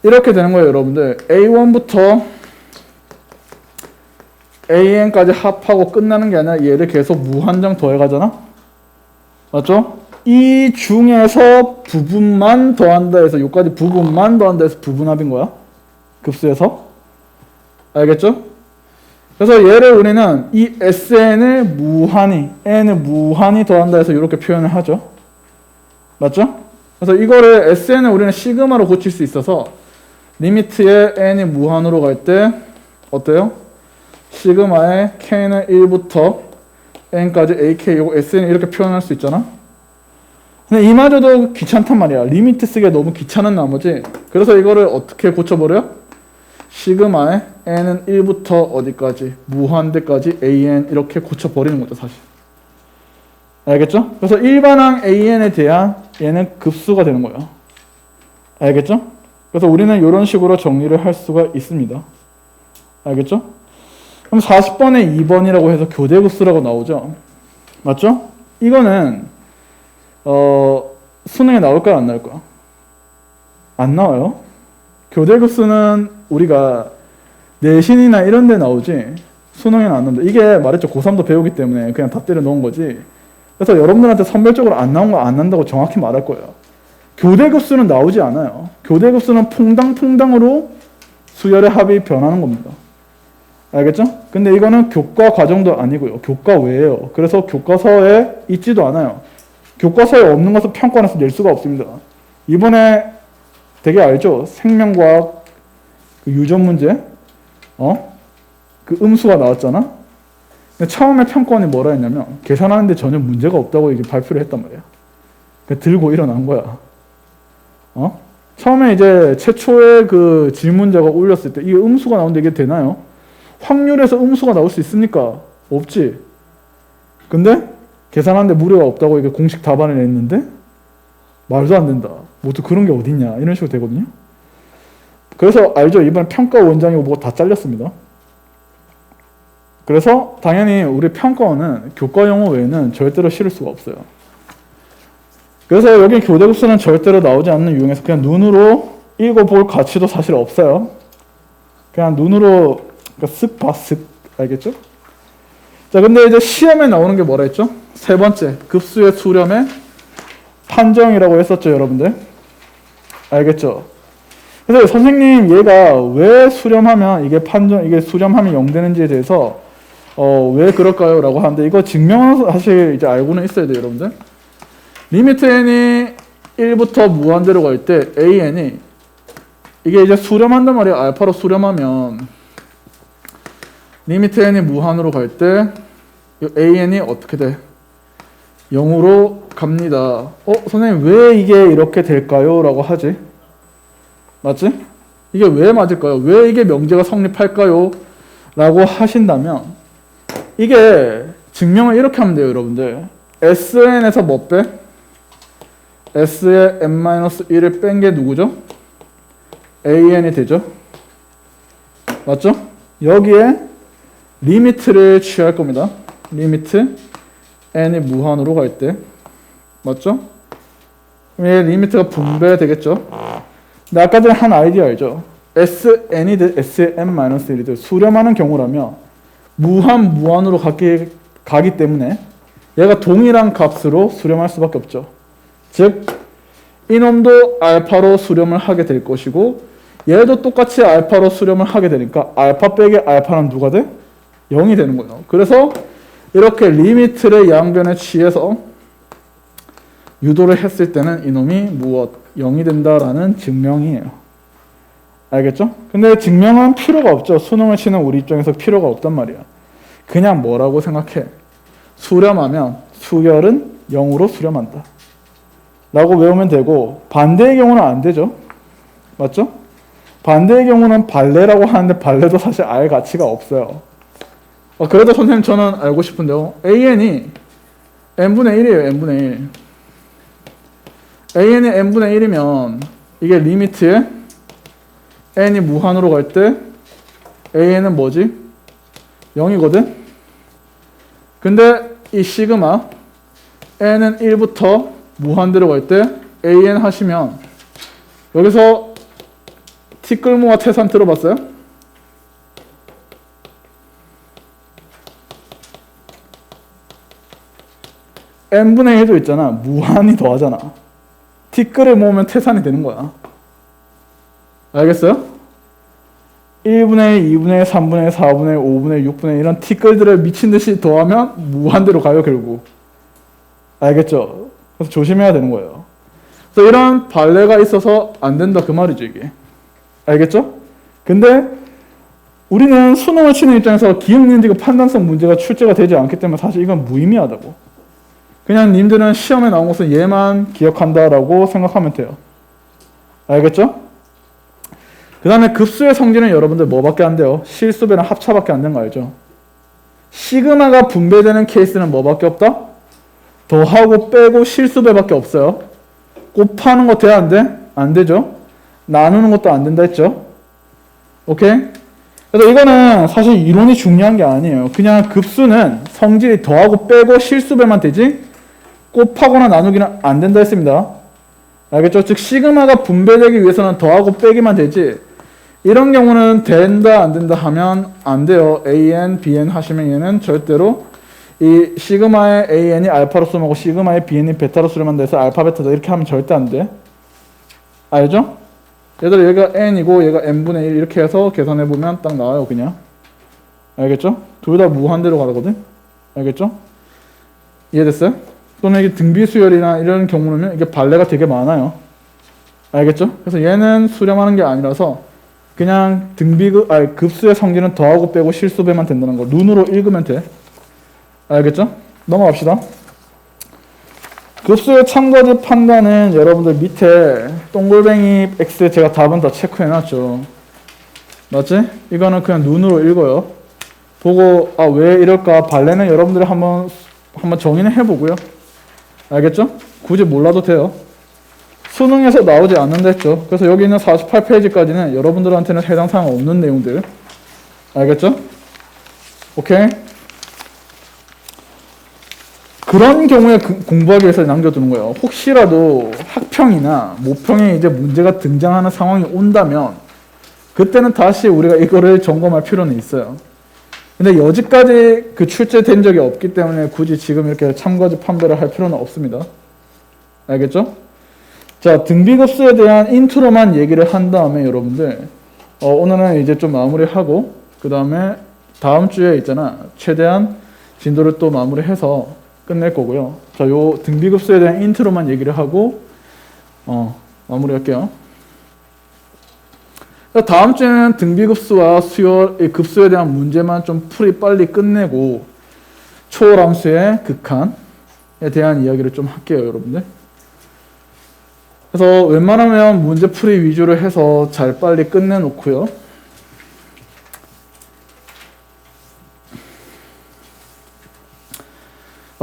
이렇게 되는 거예요, 여러분들. A1부터 AN까지 합하고 끝나는 게 아니라 얘를 계속 무한정 더해가잖아? 맞죠? 이 중에서 부분만 더한다 해서 여기까지 부분만 더한다 해서 부분합인 거야. 급수에서. 알겠죠? 그래서 얘를 우리는 이 SN을 무한히, N을 무한히 더한다 해서 이렇게 표현을 하죠. 맞죠? 그래서 이거를 SN을 우리는 시그마로 고칠 수 있어서 리미트에 N이 무한으로 갈 때 어때요? 시그마에 K는 1부터 N까지 AK 요거 SN 이렇게 표현할 수 있잖아. 근데 이마저도 귀찮단 말이야. 리미트 쓰기가 너무 귀찮은 나머지 그래서 이거를 어떻게 고쳐버려? 시그마에 N은 1부터 어디까지? 무한대까지 AN 이렇게 고쳐버리는 거죠, 사실. 알겠죠? 그래서 일반항 AN에 대한 얘는 급수가 되는 거예요. 알겠죠? 그래서 우리는 이런 식으로 정리를 할 수가 있습니다. 알겠죠? 그럼 40번에 2번이라고 해서 교대급수라고 나오죠. 맞죠? 이거는 수능에 나올까요? 안 나올까요? 안 나와요. 교대급수는 우리가 내신이나 이런 데 나오지 수능에는 안 나온다. 이게 말했죠. 고3도 배우기 때문에 그냥 다 때려 넣은 거지. 그래서 여러분들한테 선별적으로 안 나온 거 안 난다고 정확히 말할 거예요. 교대급수는 나오지 않아요. 교대급수는 퐁당퐁당으로 수열의 합이 변하는 겁니다. 알겠죠? 근데 이거는 교과 과정도 아니고요. 교과 외예요. 그래서 교과서에 있지도 않아요. 교과서에 없는 것을 평가원에서 낼 수가 없습니다. 이번에 되게 알죠? 생명과학 그 유전 문제, 그 음수가 나왔잖아. 근데 처음에 평가원이 뭐라 했냐면 계산하는데 전혀 문제가 없다고 이게 발표를 했단 말이야. 그러니까 들고 일어난 거야. 처음에 이제 최초의 그 질문자가 올렸을 때 이 음수가 나오는데 이게 되나요? 확률에서 음수가 나올 수 있습니까? 없지. 근데 계산하는데 무료가 없다고 이게 공식 답안을 냈는데 말도 안 된다. 뭐 또 그런 게 어딨냐 이런 식으로 되거든요. 그래서 알죠? 이번에 평가원장이 뭐가 다 잘렸습니다. 그래서 당연히 우리 평가원은 교과 용어 외에는 절대로 실을 수가 없어요. 그래서 여기 교대급수는 절대로 나오지 않는 유형에서 그냥 눈으로 읽어볼 가치도 사실 없어요. 그냥 눈으로 쓱 봐, 쓱. 알겠죠? 자, 근데 이제 시험에 나오는 게 뭐라 했죠? 세 번째, 급수의 수렴의 판정이라고 했었죠, 여러분들. 알겠죠? 그래서 선생님, 얘가 왜 수렴하면 이게 수렴하면 0 되는지에 대해서 왜 그럴까요? 라고 하는데 이거 증명은 사실 이제 알고는 있어야 돼요, 여러분들. 리미트 n이 1부터 무한대로 갈 때 an이 이게 이제 수렴한단 말이에요. 알파로 수렴하면 리미트 n이 무한으로 갈 때 an이 어떻게 돼? 0으로 갑니다. 선생님 왜 이게 이렇게 될까요? 라고 하지. 맞지? 이게 왜 맞을까요? 왜 이게 명제가 성립할까요? 라고 하신다면 이게 증명을 이렇게 하면 돼요, 여러분들. Sn에서 뭐 빼? S의 n-1을 뺀 게 누구죠? AN이 되죠? 맞죠? 여기에 리미트를 취할 겁니다. 리미트 n이 무한으로 갈 때. 맞죠? 왜 리미트가 분배되겠죠? 근데 아까 전에 한 아이디어 알죠? Sn이든 Sn-1이든 수렴하는 경우라면 무한으로 가기 때문에 얘가 동일한 값으로 수렴할 수밖에 없죠. 즉 이놈도 알파로 수렴을 하게 될 것이고 얘도 똑같이 알파로 수렴을 하게 되니까 알파 빼기 알파는 누가 돼? 0이 되는 거예요. 그래서 이렇게 리미트를 양변에 취해서 유도를 했을 때는 이놈이 무엇? 0이 된다라는 증명이에요. 알겠죠? 근데 증명은 필요가 없죠. 수능을 치는 우리 입장에서 필요가 없단 말이야. 그냥 뭐라고 생각해? 수렴하면 수열은 0으로 수렴한다 라고 외우면 되고, 반대의 경우는 안 되죠. 맞죠? 반대의 경우는 발레라고 하는데 발레도 사실 알 가치가 없어요. 그래도 선생님 저는 알고 싶은데요. an이 n분의 1이에요. n분의 1. an이 n분의 1이면 이게 리미트에 n이 무한으로 갈 때 an은 뭐지? 0이거든? 근데 이 시그마 n은 1부터 무한대로 갈 때 an 하시면 여기서 티끌모아 태산 들어봤어요? n분의 1도 있잖아. 무한이 더하잖아. 티끌을 모으면 태산이 되는 거야. 알겠어요? 1분의 1, 2분의 1, 3분의 1, 4분의 1, 5분의 1, 6분의 1 이런 티끌들을 미친듯이 더하면 무한대로 가요, 결국. 알겠죠? 그래서 조심해야 되는 거예요. 그래서 이런 발레가 있어서 안 된다 그 말이죠, 이게. 알겠죠? 근데 우리는 수능을 치는 입장에서 기억 니은디귿 판단성 문제가 출제가 되지 않기 때문에 사실 이건 무의미하다고. 그냥 님들은 시험에 나온 것은 얘만 기억한다라고 생각하면 돼요. 알겠죠? 그 다음에 급수의 성질은 여러분들 뭐밖에 안 돼요? 실수배랑 합차밖에 안 되는 거 알죠? 시그마가 분배되는 케이스는 뭐밖에 없다? 더하고 빼고 실수배밖에 없어요. 곱하는 거 돼야 안 돼? 안 되죠? 나누는 것도 안 된다 했죠? 오케이? 그래서 이거는 사실 이론이 중요한 게 아니에요. 그냥 급수는 성질이 더하고 빼고 실수배만 되지 곱하거나 나누기는 안 된다 했습니다. 알겠죠? 즉 시그마가 분배되기 위해서는 더하고 빼기만 되지 이런 경우는 된다 안 된다 하면 안 돼요. AN, BN 하시면 얘는 절대로 이 시그마의 AN이 알파로 수렴하고 시그마의 BN이 베타로 수렴한다 해서 알파 베타다 이렇게 하면 절대 안 돼. 알죠? 얘들아 얘가 N이고 얘가 N분의 1 이렇게 해서 계산해보면 딱 나와요 그냥. 알겠죠? 둘 다 무한대로 가거든? 알겠죠? 이해됐어요? 또는 이게 등비수열이나 이런 경우는 이게 발레가 되게 많아요. 알겠죠? 그래서 얘는 수렴하는 게 아니라서 그냥 급수의 성질은 더하고 빼고 실수배만 된다는 거 눈으로 읽으면 돼. 알겠죠? 넘어갑시다. 급수의 참거짓 판단은 여러분들 밑에 동글뱅이 X에 제가 답은 다 체크해놨죠. 맞지? 이거는 그냥 눈으로 읽어요. 보고 왜 이럴까 발레는 여러분들이 한번 정의는 해보고요. 알겠죠? 굳이 몰라도 돼요. 수능에서 나오지 않는다 했죠. 그래서 여기 있는 48페이지까지는 여러분들한테는 해당 사항 없는 내용들. 알겠죠? 오케이? 그런 경우에 공부하기 위해서 남겨두는 거예요. 혹시라도 학평이나 모평에 이제 문제가 등장하는 상황이 온다면 그때는 다시 우리가 이거를 점검할 필요는 있어요. 근데 여지까지 출제된 적이 없기 때문에 굳이 지금 이렇게 참거짓 판별을 할 필요는 없습니다. 알겠죠? 자, 등비급수에 대한 인트로만 얘기를 한 다음에 여러분들 오늘은 이제 좀 마무리하고 그 다음에 다음 주에 있잖아. 최대한 진도를 또 마무리해서 끝낼 거고요. 자, 요 등비급수에 대한 인트로만 얘기를 하고 마무리할게요. 다음 주에는 등비급수와 급수에 대한 문제만 좀 풀이 빨리 끝내고 초월함수의 극한에 대한 이야기를 좀 할게요, 여러분들. 그래서 웬만하면 문제 풀이 위주로 해서 잘 빨리 끝내놓고요.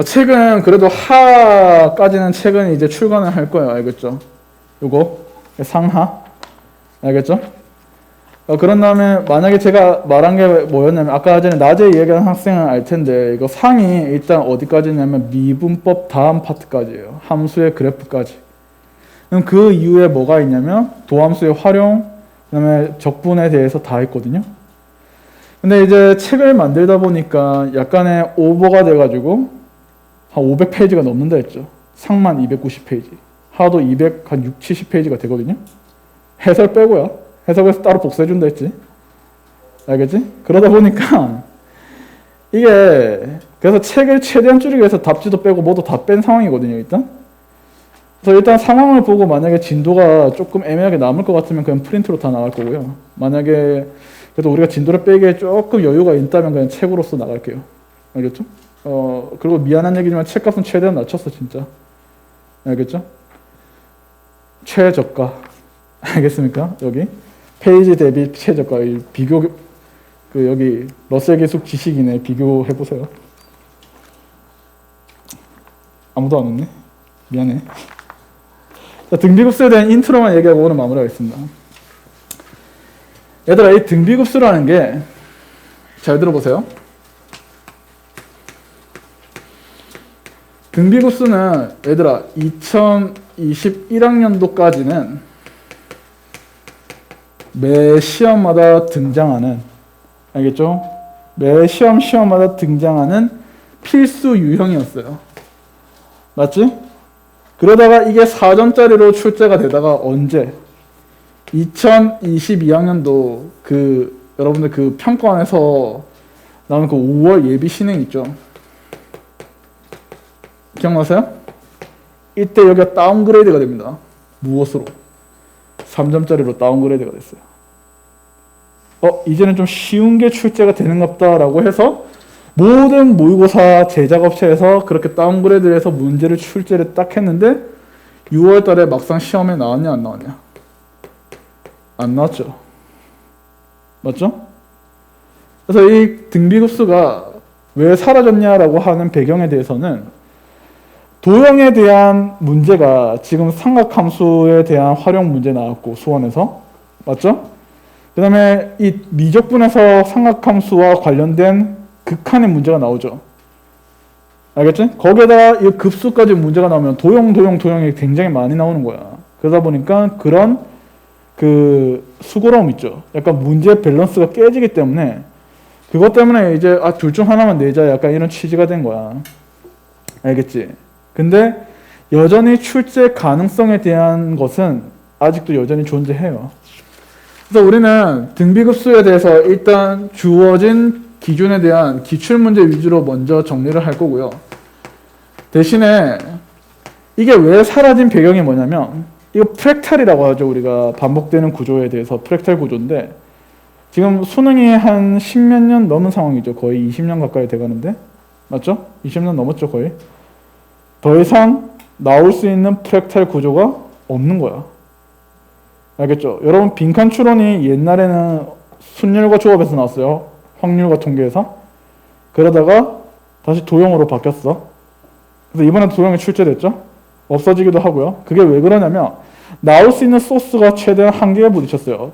책은 그래도 하까지는 책은 이제 출간을 할 거예요. 알겠죠? 요거 상하 알겠죠? 그런 다음에 만약에 제가 말한 게 뭐였냐면 아까 전에 낮에 얘기한 학생은 알 텐데 이거 상이 일단 어디까지냐면 미분법 다음 파트까지예요. 함수의 그래프까지. 그럼 그 이후에 뭐가 있냐면 도함수의 활용, 그다음에 적분에 대해서 다 했거든요. 근데 이제 책을 만들다 보니까 약간의 오버가 돼가지고 한 500페이지가 넘는다 했죠. 상만 290페이지. 하도 200, 한 6, 70페이지가 되거든요. 해설 빼고요. 해석에서 따로 복사해준다 했지. 알겠지? 그러다 보니까 이게 그래서 책을 최대한 줄이기 위해서 답지도 빼고 뭐도 다 뺀 상황이거든요. 그래서 일단 상황을 보고 만약에 진도가 조금 애매하게 남을 것 같으면 그냥 프린트로 다 나갈 거고요. 만약에 그래도 우리가 진도를 빼기에 조금 여유가 있다면 그냥 책으로서 나갈게요. 알겠죠? 그리고 미안한 얘기지만 책값은 최대한 낮췄어 진짜. 알겠죠? 최저가. 알겠습니까? 여기 페이지 대비 최저가 비교 여기 러셀 계속 지식이네. 비교해 보세요. 아무도 안 왔네. 미안해. 자, 등비급수에 대한 인트로만 얘기하고 오늘 마무리하겠습니다. 얘들아, 이 등비급수라는 게 잘 들어보세요. 등비급수는 얘들아 2021학년도까지는 매 시험마다 등장하는, 알겠죠? 매 시험마다 등장하는 필수 유형이었어요. 맞지? 그러다가 이게 4점짜리로 출제가 되다가 언제? 2022학년도 여러분들 그 평가원에서 나오는 그 5월 예비 신행 있죠? 기억나세요? 이때 여기가 다운그레이드가 됩니다. 무엇으로? 3점짜리로 다운그레이드가 됐어요. 이제는 좀 쉬운 게 출제가 되는갑다라고 해서 모든 모의고사 제작업체에서 그렇게 다운그레이드해서 문제를 출제를 딱 했는데 6월 달에 막상 시험에 나왔냐 안 나왔냐? 안 나왔죠. 맞죠? 그래서 이 등비급수가 왜 사라졌냐라고 하는 배경에 대해서는 도형에 대한 문제가 지금 삼각함수에 대한 활용 문제 나왔고 수원에서 맞죠? 그 다음에 이 미적분에서 삼각함수와 관련된 극한의 문제가 나오죠. 알겠지? 거기에다가 이 급수까지 문제가 나오면 도형이 굉장히 많이 나오는 거야. 그러다 보니까 그런 수고로움 있죠. 약간 문제 밸런스가 깨지기 때문에 그것 때문에 이제 둘 중 하나만 내자 약간 이런 취지가 된 거야. 알겠지? 근데 여전히 출제 가능성에 대한 것은 아직도 여전히 존재해요. 그래서 우리는 등비급수에 대해서 일단 주어진 기준에 대한 기출문제 위주로 먼저 정리를 할 거고요. 대신에 이게 왜 사라진 배경이 뭐냐면 이거 프랙탈이라고 하죠. 우리가 반복되는 구조에 대해서 프랙탈 구조인데 지금 수능이 한 10몇 년 넘은 상황이죠. 거의 20년 가까이 돼가는데 맞죠? 20년 넘었죠 거의. 더 이상 나올 수 있는 프랙탈 구조가 없는 거야. 알겠죠? 여러분 빈칸 추론이 옛날에는 순열과 조합에서 나왔어요. 확률과 통계에서. 그러다가 다시 도형으로 바뀌었어. 그래서 이번에 도형이 출제됐죠? 없어지기도 하고요. 그게 왜 그러냐면 나올 수 있는 소스가 최대한 한계에 부딪혔어요.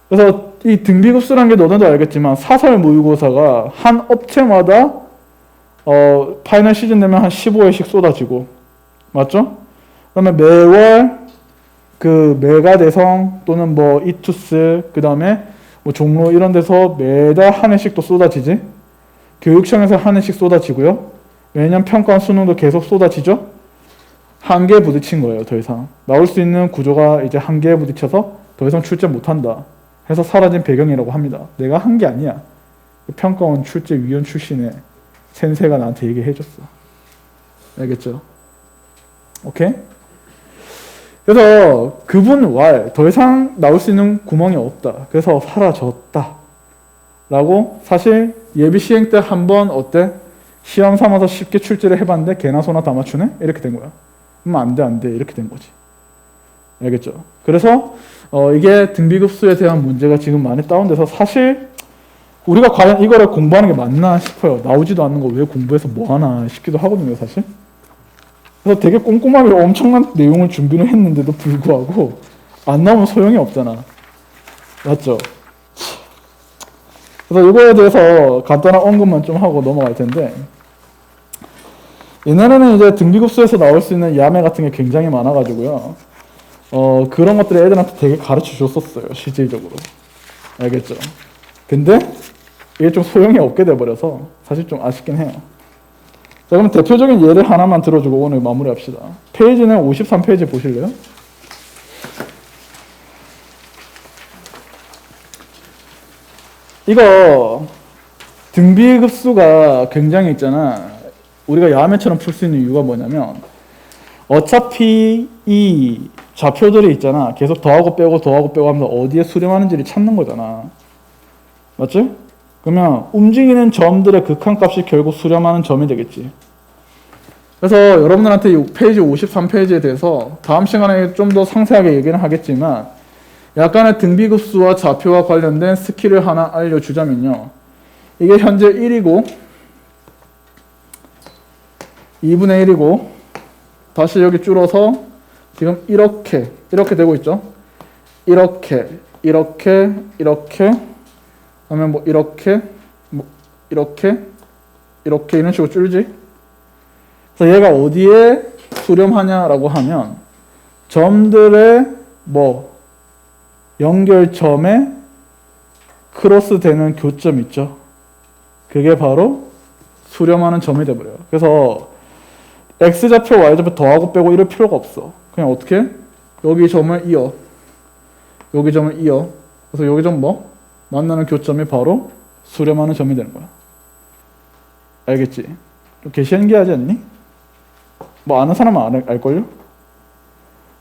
그래서 이 등비급수라는 게 너네도 알겠지만 사설 모의고사가 한 업체마다 파이널 시즌 되면 한 15회씩 쏟아지고 맞죠? 그 다음에 매월 메가대성 또는 이투스 그 다음에 종로 이런 데서 매달 한 회씩 또 쏟아지지. 교육청에서 한 회씩 쏟아지고요. 매년 평가원 수능도 계속 쏟아지죠. 한계에 부딪힌 거예요. 더 이상 나올 수 있는 구조가 이제 한계에 부딪혀서 더 이상 출제 못한다 해서 사라진 배경이라고 합니다. 내가 한 게 아니야. 평가원 출제위원 출신의 센세가 나한테 얘기해줬어. 알겠죠? 오케이? 그래서 그분 왈, 더 이상 나올 수 있는 구멍이 없다. 그래서 사라졌다. 라고 사실 예비 시행 때 한번 어때? 시험 삼아서 쉽게 출제를 해봤는데 개나 소나 다 맞추네? 이렇게 된 거야. 안 돼. 이렇게 된 거지. 알겠죠? 그래서 이게 등비급수에 대한 문제가 지금 많이 다운돼서 사실 우리가 과연 이거를 공부하는 게 맞나 싶어요. 나오지도 않는 거 왜 공부해서 뭐 하나 싶기도 하거든요, 사실. 그래서 되게 꼼꼼하게 엄청난 내용을 준비를 했는데도 불구하고 안 나오면 소용이 없잖아. 맞죠? 그래서 이거에 대해서 간단한 언급만 좀 하고 넘어갈 텐데, 옛날에는 이제 등비급수에서 나올 수 있는 야매 같은 게 굉장히 많아가지고요. 그런 것들을 애들한테 되게 가르쳐 줬었어요, 실질적으로. 알겠죠? 근데 이게 좀 소용이 없게 돼버려서 사실 좀 아쉽긴 해요. 자, 그럼 대표적인 예를 하나만 들어주고 오늘 마무리합시다. 페이지는 53페이지 보실래요? 이거 등비급수가 굉장히 있잖아. 우리가 야매처럼 풀 수 있는 이유가 뭐냐면 어차피 이 좌표들이 있잖아. 계속 더하고 빼고 하면서 어디에 수렴하는지를 찾는 거잖아. 맞지? 그러면 움직이는 점들의 극한값이 결국 수렴하는 점이 되겠지. 그래서 여러분들한테 이 페이지 53페이지에 대해서 다음 시간에 좀 더 상세하게 얘기는 하겠지만 약간의 등비급수와 좌표와 관련된 스킬을 하나 알려주자면요. 이게 현재 1이고 2분의 1이고 다시 여기 줄어서 지금 이렇게 되고 있죠. 이렇게 하면 뭐 이렇게 이런 식으로 줄지. 그래서 얘가 어디에 수렴하냐라고 하면 점들의 뭐 연결점에 크로스되는 교점 있죠. 그게 바로 수렴하는 점이 돼버려요. 그래서 x좌표, y좌표 더하고 빼고 이럴 필요가 없어. 그냥 어떻게? 여기 점을 이어. 여기 점을 이어. 그래서 여기 점 뭐? 만나는 교점이 바로 수렴하는 점이 되는 거야. 알겠지? 좀 개신기하지 않니? 뭐 아는 사람은 알걸요?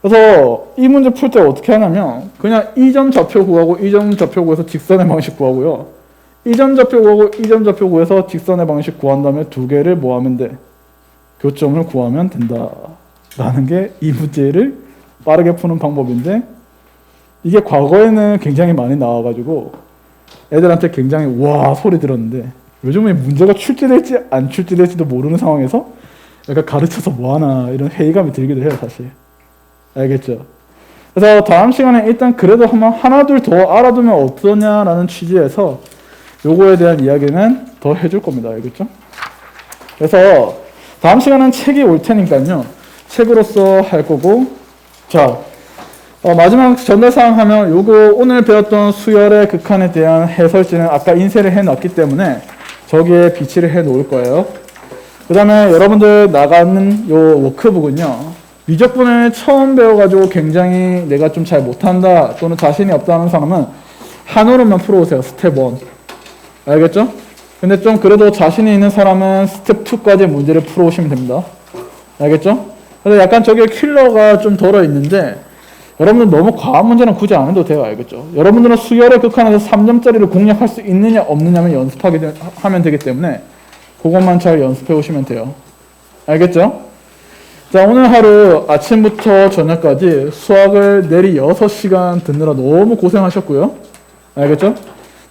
그래서 이 문제 풀 때 어떻게 하냐면 그냥 이 점 좌표 구하고 이 점 좌표 구해서 직선의 방식 구하고요. 이 점 좌표 구하고 이 점 좌표 구해서 직선의 방식 구한 다음에 두 개를 뭐 하면 돼? 교점을 구하면 된다. 라는 게 이 문제를 빠르게 푸는 방법인데 이게 과거에는 굉장히 많이 나와가지고 애들한테 굉장히 와 소리 들었는데 요즘에 문제가 출제될지 안 출제될지도 모르는 상황에서 약간 가르쳐서 뭐하나 이런 회의감이 들기도 해요, 사실. 알겠죠? 그래서 다음 시간에 일단 그래도 한번 하나 둘 더 알아두면 어떠냐라는 취지에서 요거에 대한 이야기는 더 해줄 겁니다. 알겠죠? 그래서 다음 시간은 책이 올 테니까요. 책으로서 할 거고, 자, 마지막 전달사항 하면 요거 오늘 배웠던 수열의 극한에 대한 해설지는 아까 인쇄를 해놨기 때문에 저기에 비치를 해 놓을 거예요. 그 다음에 여러분들 나가는 요 워크북은요. 미적분을 처음 배워가지고 굉장히 내가 좀 잘 못한다 또는 자신이 없다는 사람은 한으로만 풀어오세요. 스텝 1. 알겠죠? 근데 좀 그래도 자신이 있는 사람은 스텝 2까지 문제를 풀어오시면 됩니다. 알겠죠? 그래서 약간 저기 킬러가 좀 덜어 있는데 여러분들 너무 과한 문제는 굳이 안 해도 돼요. 알겠죠? 여러분들은 수열의 극한에서 3점짜리를 공략할 수 있느냐 없느냐면 연습하게 하면 되기 때문에 그것만 잘 연습해 오시면 돼요. 알겠죠? 자, 오늘 하루 아침부터 저녁까지 수학을 내리 6시간 듣느라 너무 고생하셨고요. 알겠죠?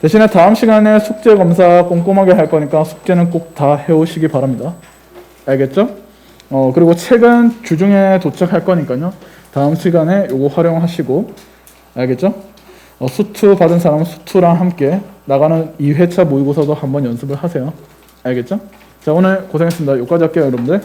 대신에 다음 시간에 숙제 검사 꼼꼼하게 할 거니까 숙제는 꼭 다 해오시기 바랍니다. 알겠죠? 그리고 책은 주중에 도착할 거니까요. 다음 시간에 요거 활용하시고, 알겠죠? 수투 받은 사람은 수투랑 함께 나가는 2회차 모의고사도 한번 연습을 하세요. 알겠죠? 자, 오늘 고생했습니다. 여기까지 할게요, 여러분들.